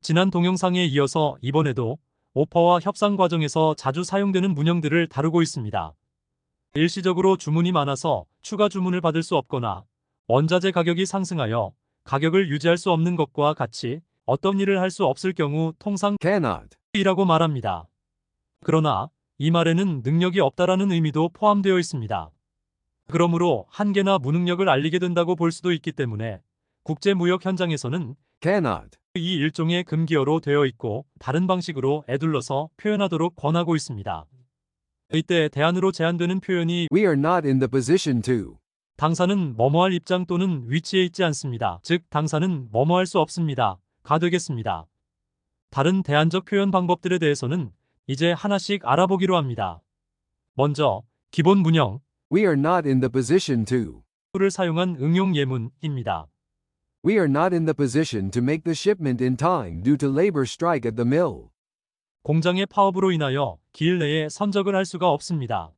지난 동영상에 이어서 이번에도 오퍼와 협상 과정에서 자주 사용되는 문형들을 다루고 있습니다. 일시적으로 주문이 많아서 추가 주문을 받을 수 없거나 원자재 가격이 상승하여 가격을 유지할 수 없는 것과 같이 어떤 일을 할 수 없을 경우 통상 cannot, 이라고 말합니다. 그러나 이 말에는 능력이 없다라는 의미도 포함되어 있습니다. 그러므로 한계나 무능력을 알리게 된다고 볼 수도 있기 때문에 국제무역 현장에서는 cannot, 이 일종의 금기어로 되어 있고 다른 방식으로 에둘러서 표현하도록 권하고 있습니다. 이때 대안으로 제한되는 표현이 we are not in the position to, 당사는 뭐뭐할 입장 또는 위치에 있지 않습니다. 즉 당사는 뭐뭐할 수 없습니다. 가 되겠습니다. 다른 대안적 표현 방법들에 대해서는 이제 하나씩 알아보기로 합니다. 먼저 기본 문형 we are not in the position to, 를 사용한 응용 예문입니다. we are not in the position to make the shipment in time due to labor strike at the mill. 공장의 파업으로 인하여 기일 내에 선적을 할 수가 없습니다.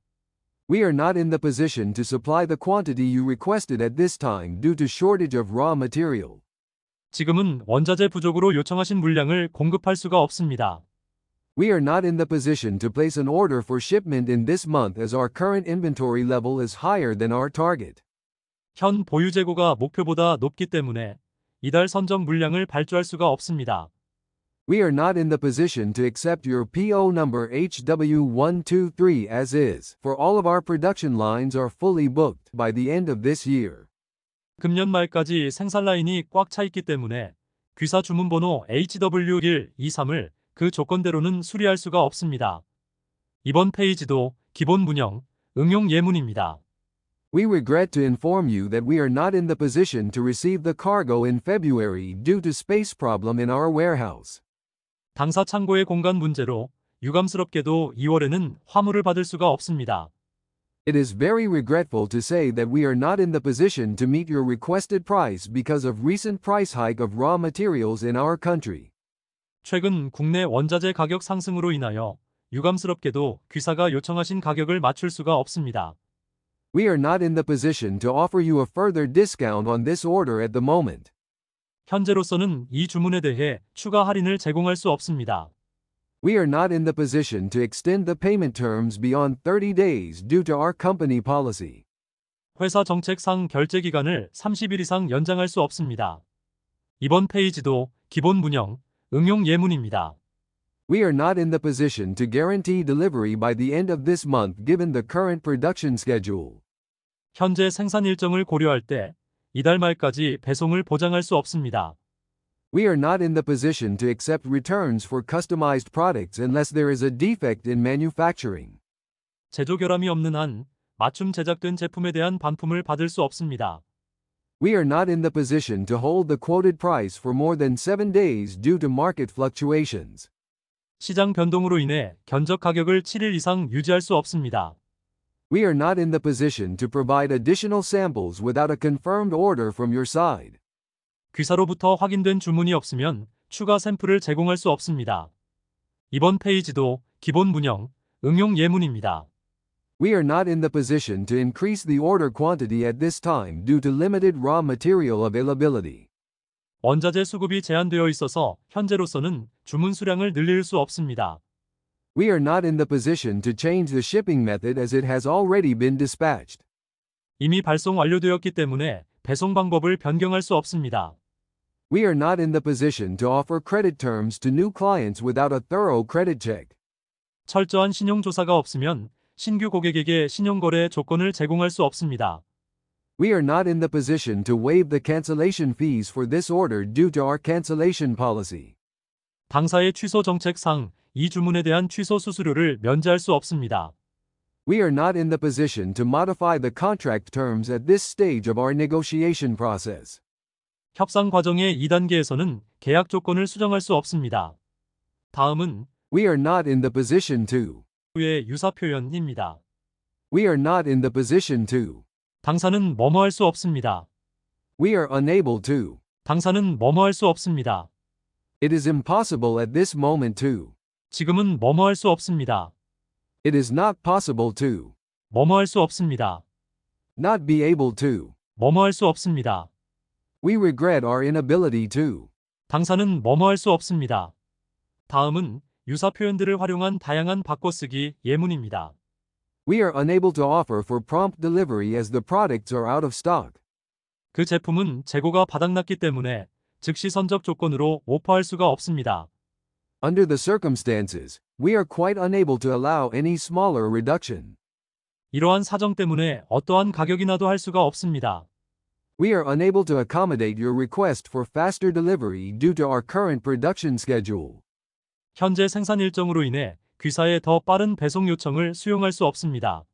We are not in the position to supply the quantity you requested at this time due to shortage of raw material. 지금은 원자재 부족으로 요청하신 물량을 공급할 수가 없습니다. We are not in the position to place an order for shipment in this month as our current inventory level is higher than our target. 현 보유 재고가 목표보다 높기 때문에 이달 선적 물량을 발주할 수가 없습니다. We are not in the position to accept your PO number HW123 as is, for all of our production lines are fully booked by the end of this year. 금년 말까지 생산 라인이 꽉 차 있기 때문에 귀사 주문번호 HW123을 그 조건대로는 수리할 수가 없습니다. 이번 페이지도 기본 문형, 응용 예문입니다. We regret to inform you that we are not in the position to receive the cargo in February due to space problem in our warehouse. 당사 창고의 공간 문제로 유감스럽게도 2월에는 화물을 받을 수가 없습니다. It is very regretful to say that we are not in the position to meet your requested price because of recent price hike of raw materials in our country. 최근 국내 원자재 가격 상승으로 인하여 유감스럽게도 귀사가 요청하신 가격을 맞출 수가 없습니다. We are not in the position to offer you a further discount on this order at the moment. 현재로서는 이 주문에 대해 추가 할인을 제공할 수 없습니다. We are not in the position to extend the payment terms beyond 30 days due to our company policy. 회사 정책상 결제 기간을 30일 이상 연장할 수 없습니다. 이번 페이지도 기본 문형, 응용 예문입니다. We are not in the position to guarantee delivery by the end of this month given the current production schedule. 현재 생산 일정을 고려할 때 이달 말까지 배송을 보장할 수 없습니다. We are not in the position to accept returns for customized products unless there is a defect in manufacturing. 제조 결함이 없는 한 맞춤 제작된 제품에 대한 반품을 받을 수 없습니다. We are not in the position to hold the quoted price for more than 7 days due to market fluctuations. 시장 변동으로 인해 견적 가격을 7일 이상 유지할 수 없습니다. We are not in the position to provide additional samples without a confirmed order from your side. 귀사로부터 확인된 주문이 없으면 추가 샘플을 제공할 수 없습니다. 이번 페이지도 기본 문형, 응용 예문입니다. We are not in the position to increase the order quantity at this time due to limited raw material availability. 원자재 수급이 제한되어 있어서 현재로서는 주문 수량을 늘릴 수 없습니다. We are not in the position to change the shipping method as it has already been dispatched. 이미 발송 완료되었기 때문에 배송 방법을 변경할 수 없습니다. We are not in the position to offer credit terms to new clients without a thorough credit check. 철저한 신용조사가 없으면 신규 고객에게 신용거래 조건을 제공할 수 없습니다. We are not in the position to waive the cancellation fees for this order due to our cancellation policy. 당사의 취소 정책상 이 주문에 대한 취소 수수료를 면제할 수 없습니다. We are not in the position to modify the contract terms at this stage of our negotiation process. 협상 과정의 2단계에서는 계약 조건을 수정할 수 없습니다. 다음은 We are not in the position to. 의 유사 표현입니다. We are not in the position to. 당사는 뭐뭐 할 수 없습니다. We are unable to. 당사는 뭐뭐 할 수 없습니다. It is impossible at this moment to. 지금은 뭐뭐 할 수 없습니다. It is not possible to. 뭐뭐 할 수 없습니다. Not be able to. 뭐뭐 할 수 없습니다. We regret our inability to. 당사는 뭐뭐할 수 없습니다. 다음은 유사 표현들을 활용한 다양한 바꿔쓰기 예문입니다. We are unable to offer for prompt delivery as the products are out of stock. 그 제품은 재고가 바닥났기 때문에 즉시 선적 조건으로 오퍼할 수가 없습니다. Under the circumstances, we are quite unable to allow any smaller reduction. 이러한 사정 때문에 어떠한 가격 인하도 할 수가 없습니다. We are unable to accommodate your request for faster delivery due to our current production schedule. 현재 생산 일정으로 인해 귀사의 더 빠른 배송 요청을 수용할 수 없습니다.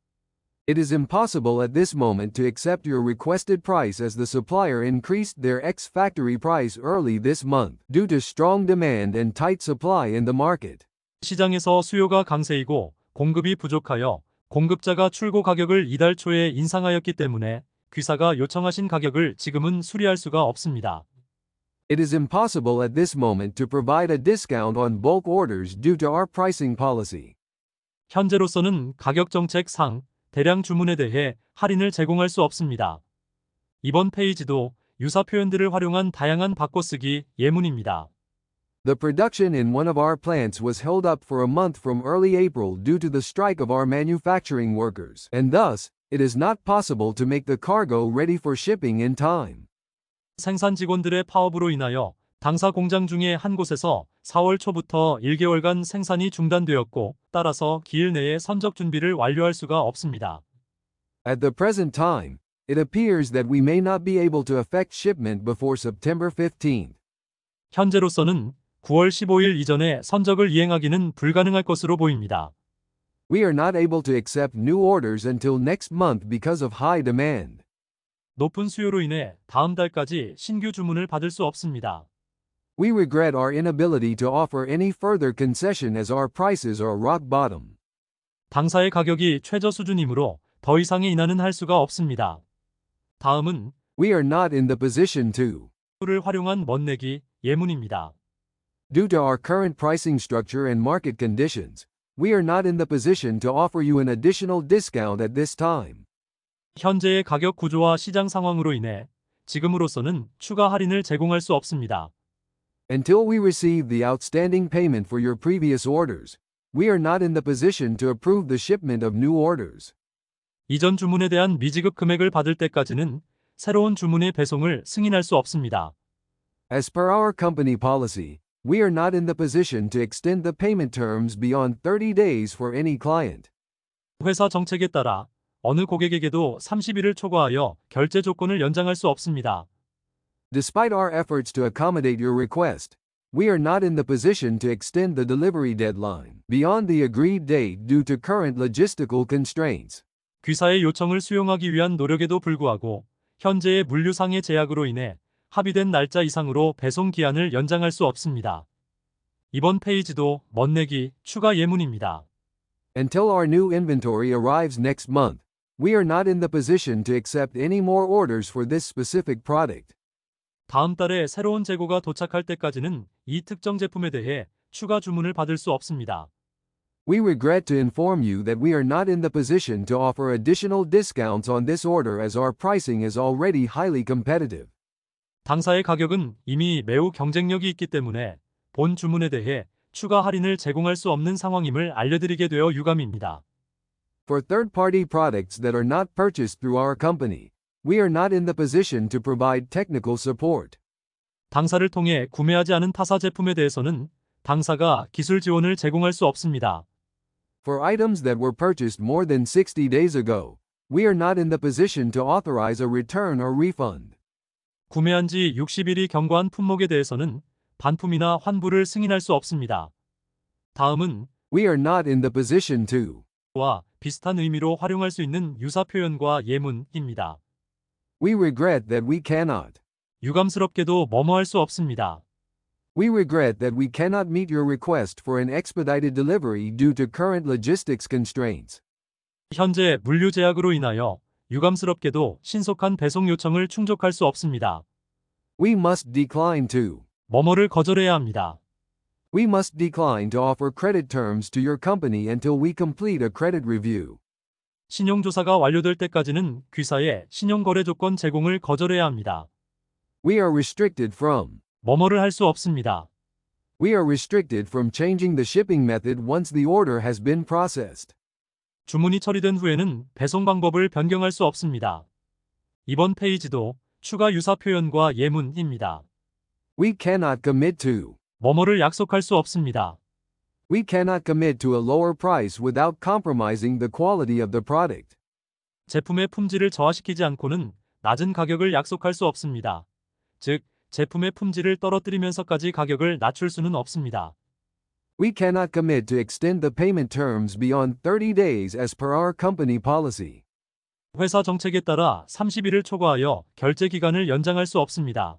It is impossible at this moment to accept your requested price as the supplier increased their ex-factory price early this month due to strong demand and tight supply in the market. 시장에서 수요가 강세이고 공급이 부족하여 공급자가 출고 가격을 이달 초에 인상하였기 때문에 귀사가 요청하신 가격을 지금은 수리할 수가 없습니다. It is impossible at this moment to provide a discount on bulk orders due to our pricing policy. 현재로서는 가격 정책상 대량 주문에 대해 할인을 제공할 수 없습니다. 이번 페이지도 유사 표현들을 활용한 다양한 바꿔쓰기 예문입니다. The production in one of our plants was held up for a month from early April due to the strike of our manufacturing workers, and thus, it is not possible to make the cargo ready for shipping in time. 생산 직원들의 파업으로 인하여 당사 공장 중에 한 곳에서 4월 초부터 1개월간 생산이 중단되었고, 따라서 기일 내에 선적 준비를 완료할 수가 없습니다. At the present time, it appears that we may not be able to effect shipment before September 15th. 현재로서는 9월 15일 이전에 선적을 이행하기는 불가능할 것으로 보입니다. We are not able to accept new orders until next month because of high demand. 높은 수요로 인해 다음 달까지 신규 주문을 받을 수 없습니다. We regret our inability to offer any further concession as our prices are rock bottom. 당사의 가격이 최저 수준이므로 더 이상의 인하는 할 수가 없습니다. 다음은 We are not in the position to. 를 활용한 멋내기 예문입니다. Due to our current pricing structure and market conditions, we are not in the position to offer you an additional discount at this time. 현재의 가격 구조와 시장 상황으로 인해 지금으로서는 추가 할인을 제공할 수 없습니다. Until we receive the outstanding payment for your previous orders, we are not in the position to approve the shipment of new orders. 이전 주문에 대한 미지급 금액을 받을 때까지는 새로운 주문의 배송을 승인할 수 없습니다. As per our company policy, we are not in the position to extend the payment terms beyond 30 days for any client. 회사 정책에 따라 어느 고객에게도 30일을 초과하여 결제 조건을 연장할 수 없습니다. Despite our efforts to accommodate your request, we are not in the position to extend the delivery deadline beyond the agreed date due to current logistical constraints. 귀사의 요청을 수용하기 위한 노력에도 불구하고 현재의 물류상의 제약으로 인해 합의된 날짜 이상으로 배송 기한을 연장할 수 없습니다. 이번 페이지도 멋내기 추가 예문입니다. Until our new inventory arrives next month, we are not in the position to accept any more orders for this specific product. 다음 달에 새로운 재고가 도착할 때까지는 이 특정 제품에 대해 추가 주문을 받을 수 없습니다. We regret to inform you that we are not in the position to offer additional discounts on this order as our pricing is already highly competitive. 당사의 가격은 이미 매우 경쟁력이 있기 때문에 본 주문에 대해 추가 할인을 제공할 수 없는 상황임을 알려드리게 되어 유감입니다. For third-party products that are not purchased through our company, we are not in the position to provide technical support. 당사를 통해 구매하지 않은 타사 제품에 대해서는 당사가 기술 지원을 제공할 수 없습니다. For items that were purchased more than 60 days ago, we are not in the position to authorize a return or refund. 구매한 지 60일이 경과한 품목에 대해서는 반품이나 환불을 승인할 수 없습니다. 다음은 We are not in the position to. 와 비슷한 의미로 활용할 수 있는 유사 표현과 예문입니다. We regret that we cannot. 유감스럽게도 뭐뭐할 수 없습니다. We regret that we cannot meet your request for an expedited delivery due to current logistics constraints. 현재 물류 제약으로 인하여 유감스럽게도 신속한 배송 요청을 충족할 수 없습니다. We must decline to. 뭐뭐를 거절해야 합니다. We must decline to offer credit terms to your company until we complete a credit review. 신용조사가 완료될 때까지는 귀사의 신용거래 조건 제공을 거절해야 합니다. We are restricted from. 뭐뭐를 할 수 없습니다. We are restricted from changing the shipping method once the order has been processed. 주문이 처리된 후에는 배송 방법을 변경할 수 없습니다. 이번 페이지도 추가 유사 표현과 예문입니다. We cannot commit to. 뭐뭐를 약속할 수 없습니다. We cannot commit to a lower price without compromising the quality of the product. 제품의 품질을 저하시키지 않고는 낮은 가격을 약속할 수 없습니다. 즉, 제품의 품질을 떨어뜨리면서까지 가격을 낮출 수는 없습니다. We cannot commit to extend the payment terms beyond 30 days as per our company policy. 회사 정책에 따라 30일을 초과하여 결제 기간을 연장할 수 없습니다.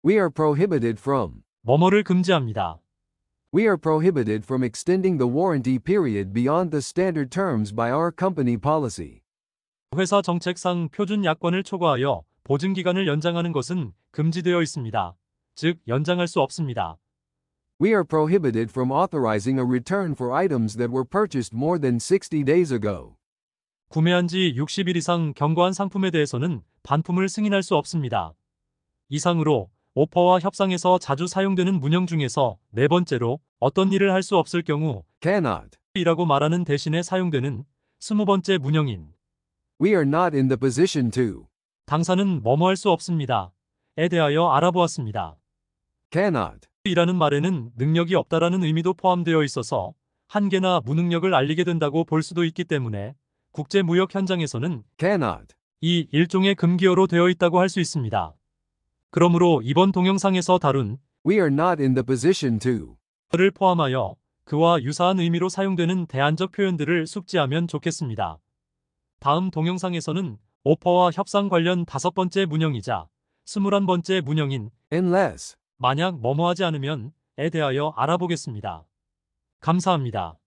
We are prohibited from. 뭐뭐를 금지합니다. We are prohibited from extending the warranty period beyond the standard terms by our company policy. 회사 정책상 표준 약관을 초과하여 보증 기간을 연장하는 것은 금지되어 있습니다. 즉, 연장할 수 없습니다. We are prohibited from authorizing a return for items that were purchased more than 60 days ago. 구매한 지 60일 이상 경과한 상품에 대해서는 반품을 승인할 수 없습니다. 이상으로 오퍼와 협상에서 자주 사용되는 문형 중에서 네 번째로 어떤 일을 할 수 없을 경우 Cannot. 이라고 말하는 대신에 사용되는 20번째 문형인 We are not in the position to. 당사는 뭐뭐 할 수 없습니다. 에 대하여 알아보았습니다. Cannot. 이라는 말에는 능력이 없다라는 의미도 포함되어 있어서 한계나 무능력을 알리게 된다고 볼 수도 있기 때문에 국제무역 현장에서는 Cannot. 이 일종의 금기어로 되어 있다고 할 수 있습니다. 그러므로 이번 동영상에서 다룬 We are not in the position to. 를 포함하여 그와 유사한 의미로 사용되는 대안적 표현들을 숙지하면 좋겠습니다. 다음 동영상에서는 오퍼와 협상 관련 5번째 문형이자 21번째 문형인 Unless. 만약 뭐뭐하지 않으면 에 대하여 알아보겠습니다. 감사합니다.